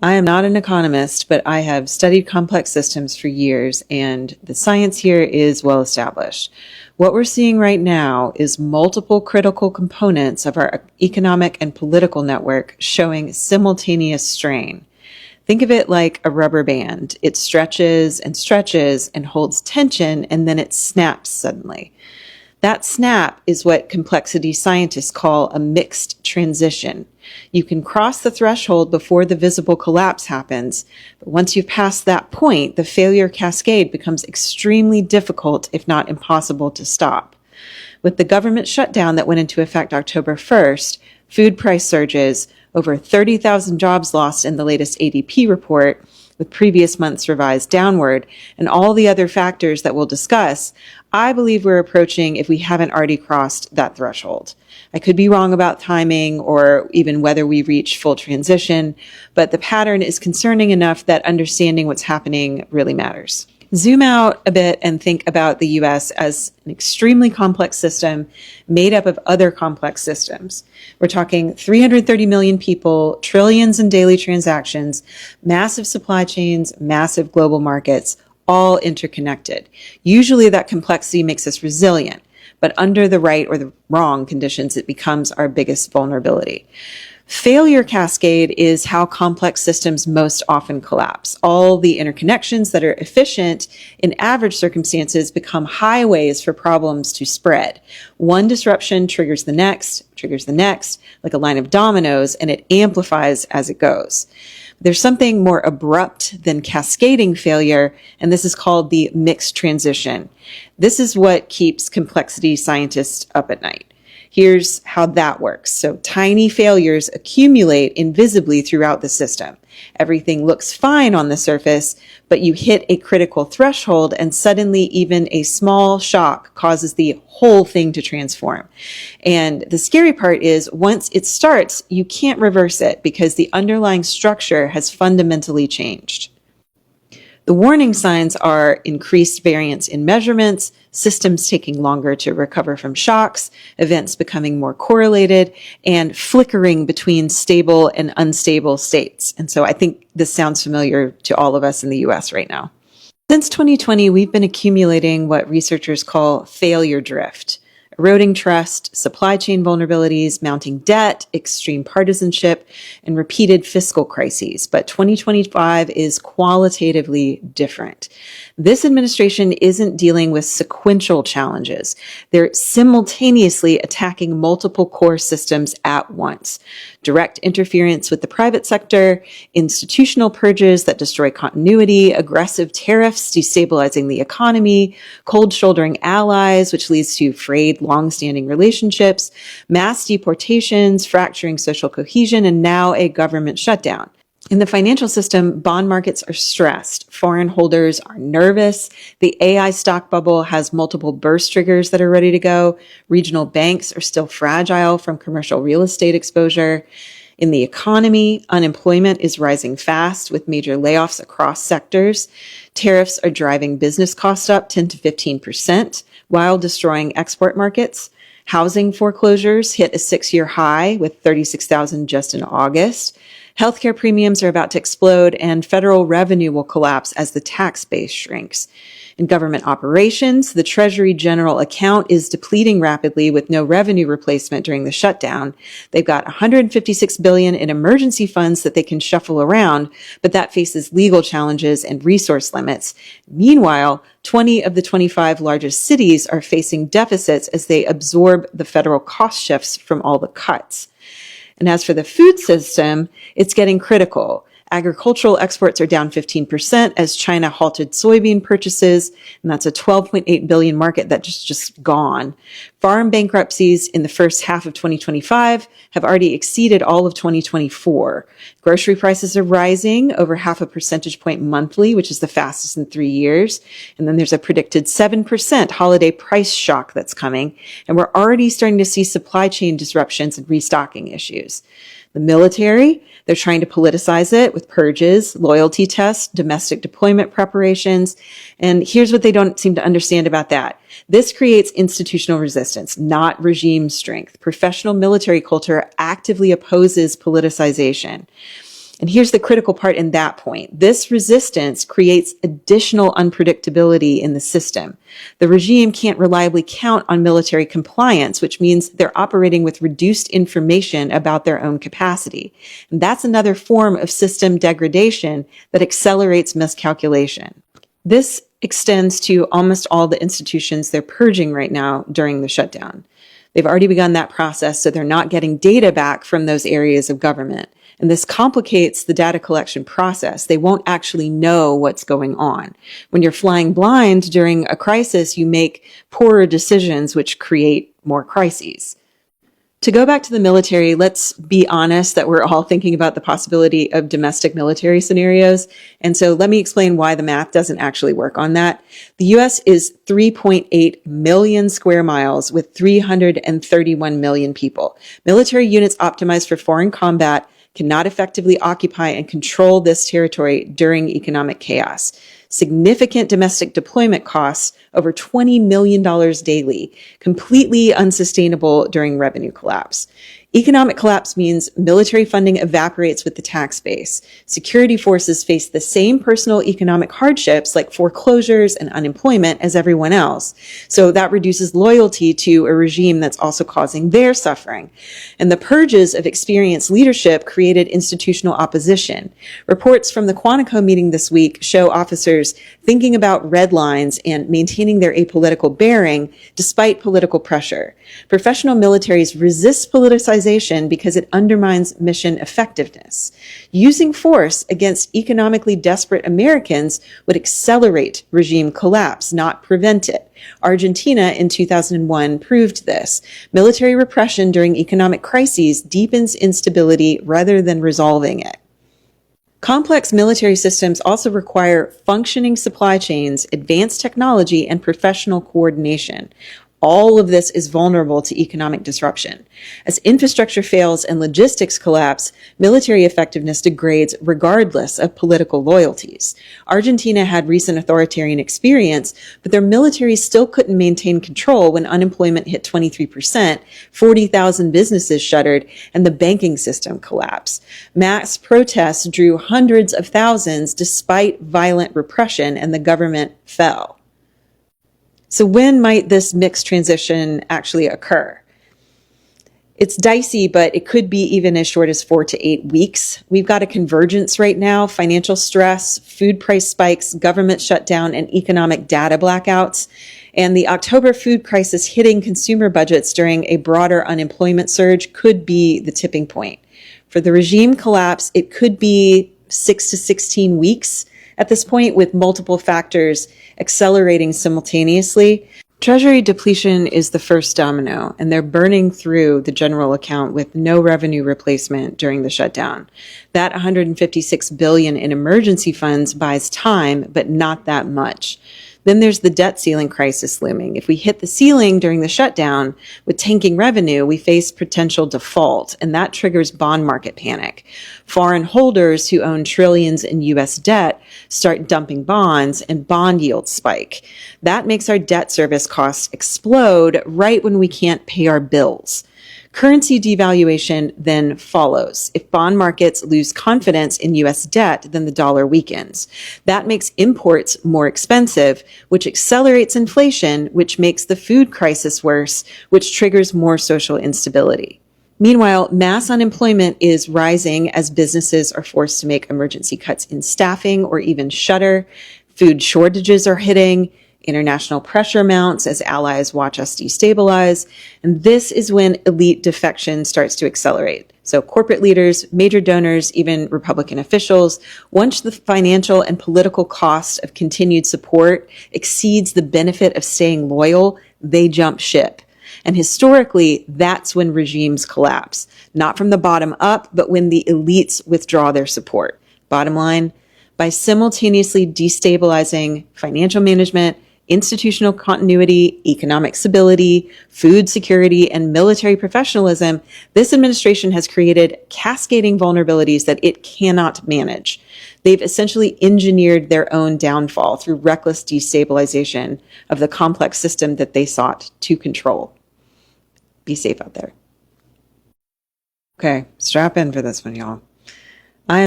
I am not an economist, but I have studied complex systems for years, and the science here is well established. What we're seeing right now is multiple critical components of our economic and political network showing simultaneous strain. Think of it like a rubber band. It stretches and holds tension, and then it snaps suddenly. That snap is what complexity scientists call a mixed transition. You can cross the threshold before the visible collapse happens, but once you've passed that point, the failure cascade becomes extremely difficult, if not impossible, to stop. With the government shutdown that went into effect October 1st, food price surges, over 30,000 jobs lost in the latest ADP report, with previous months revised downward, and all the other factors that we'll discuss, I believe we're approaching, if we haven't already crossed, that threshold. I could be wrong about timing or even whether we reach full transition, but the pattern is concerning enough that understanding what's happening really matters. Zoom out a bit and think about the US as an extremely complex system made up of other complex systems. We're talking 330 million people, trillions in daily transactions, massive supply chains, massive global markets, all interconnected. Usually that complexity makes us resilient, but under the right or the wrong conditions, it becomes our biggest vulnerability. Failure cascade is how complex systems most often collapse. All the interconnections that are efficient in average circumstances become highways for problems to spread. One disruption triggers the next, like a line of dominoes, and it amplifies as it goes. There's something more abrupt than cascading failure, and this is called the mixed transition. This is what keeps complexity scientists up at night. Here's how that works. So tiny failures accumulate invisibly throughout the system. Everything looks fine on the surface, but you hit a critical threshold and suddenly even a small shock causes the whole thing to transform. And the scary part is once it starts, you can't reverse it because the underlying structure has fundamentally changed. The warning signs are increased variance in measurements, systems taking longer to recover from shocks, events becoming more correlated, and flickering between stable and unstable states. And so I think this sounds familiar to all of us in the US right now. Since 2020, we've been accumulating what researchers call failure drift. Eroding trust, supply chain vulnerabilities, mounting debt, extreme partisanship, and repeated fiscal crises. But 2025 is qualitatively different. This administration isn't dealing with sequential challenges. They're simultaneously attacking multiple core systems at once. Direct interference with the private sector, institutional purges that destroy continuity, aggressive tariffs destabilizing the economy, cold shouldering allies, which leads to frayed long-standing relationships, mass deportations, fracturing social cohesion, and now a government shutdown. In the financial system, bond markets are stressed. Foreign holders are nervous. The AI stock bubble has multiple burst triggers that are ready to go. Regional banks are still fragile from commercial real estate exposure. In the economy, unemployment is rising fast with major layoffs across sectors. Tariffs are driving business costs up 10 to 15% while destroying export markets. Housing foreclosures hit a 6-year high with 36,000 just in August. Healthcare premiums are about to explode and federal revenue will collapse as the tax base shrinks. In government operations, the Treasury General account is depleting rapidly with no revenue replacement during the shutdown. They've got $156 billion in emergency funds that they can shuffle around, but that faces legal challenges and resource limits. Meanwhile, 20 of the 25 largest cities are facing deficits as they absorb the federal cost shifts from all the cuts. And as for the food system, it's getting critical. Agricultural exports are down 15% as China halted soybean purchases, and that's a $12.8 billion market that's just gone. Farm bankruptcies in the first half of 2025 have already exceeded all of 2024. Grocery prices are rising over 0.5 percentage point monthly, which is the fastest in 3 years. And then there's a predicted 7% holiday price shock that's coming. And we're already starting to see supply chain disruptions and restocking issues. The military, they're trying to politicize it with purges, loyalty tests, domestic deployment preparations. And here's what they don't seem to understand about that. This creates institutional resistance, not regime strength. Professional military culture actively opposes politicization. And here's the critical part in that point. This resistance creates additional unpredictability in the system. The regime can't reliably count on military compliance, which means they're operating with reduced information about their own capacity. And that's another form of system degradation that accelerates miscalculation. This extends to almost all the institutions they're purging right now during the shutdown. They've already begun that process, so they're not getting data back from those areas of government. And this complicates the data collection process. They won't actually know what's going on. When you're flying blind during a crisis, you make poorer decisions, which create more crises. To go back to the military, let's be honest that we're all thinking about the possibility of domestic military scenarios. And so let me explain why the math doesn't actually work on that. The US is 3.8 million square miles with 331 million people. Military units optimized for foreign combat cannot effectively occupy and control this territory during economic chaos. Significant domestic deployment costs over $20 million daily, completely unsustainable during revenue collapse. Economic collapse means military funding evaporates with the tax base. Security forces face the same personal economic hardships like foreclosures and unemployment as everyone else. So that reduces loyalty to a regime that's also causing their suffering. And the purges of experienced leadership created institutional opposition. Reports from the Quantico meeting this week show officers thinking about red lines and maintaining their apolitical bearing despite political pressure. Professional militaries resist politicization because it undermines mission effectiveness. Using force against economically desperate Americans would accelerate regime collapse, not prevent it. Argentina in 2001 proved this. Military repression during economic crises deepens instability rather than resolving it. Complex military systems also require functioning supply chains, advanced technology, and professional coordination. All of this is vulnerable to economic disruption. As infrastructure fails and logistics collapse, military effectiveness degrades regardless of political loyalties. Argentina had recent authoritarian experience, but their military still couldn't maintain control when unemployment hit 23%, 40,000 businesses shuttered, and the banking system collapsed. Mass protests drew hundreds of thousands despite violent repression, and the government fell. So when might this mixed transition actually occur? It's dicey, but it could be even as short as 4 to 8 weeks. We've got a convergence right now: financial stress, food price spikes, government shutdown, and economic data blackouts. And the October food crisis hitting consumer budgets during a broader unemployment surge could be the tipping point. For the regime collapse, it could be 6 to 16 weeks at this point, with multiple factors accelerating simultaneously. Treasury depletion is the first domino, and they're burning through the general account with no revenue replacement during the shutdown. That $156 billion in emergency funds buys time, but not that much. Then there's the debt ceiling crisis looming. If we hit the ceiling during the shutdown with tanking revenue, we face potential default, and that triggers bond market panic. Foreign holders who own trillions in U.S. debt start dumping bonds, and bond yields spike. That makes our debt service costs explode right when we can't pay our bills. Currency devaluation then follows. If bond markets lose confidence in U.S. debt, then the dollar weakens. That makes imports more expensive, which accelerates inflation, which makes the food crisis worse, which triggers more social instability. Meanwhile, mass unemployment is rising as businesses are forced to make emergency cuts in staffing or even shutter. Food shortages are hitting. International pressure mounts as allies watch us destabilize. And this is when elite defection starts to accelerate. So corporate leaders, major donors, even Republican officials, once the financial and political cost of continued support exceeds the benefit of staying loyal, they jump ship. And historically, that's when regimes collapse, not from the bottom up, but when the elites withdraw their support. Bottom line, by simultaneously destabilizing financial management, institutional continuity, economic stability, food security, and military professionalism, this administration has created cascading vulnerabilities that it cannot manage. They've essentially engineered their own downfall through reckless destabilization of the complex system that they sought to control. Be safe out there. Okay, strap in for this one, y'all.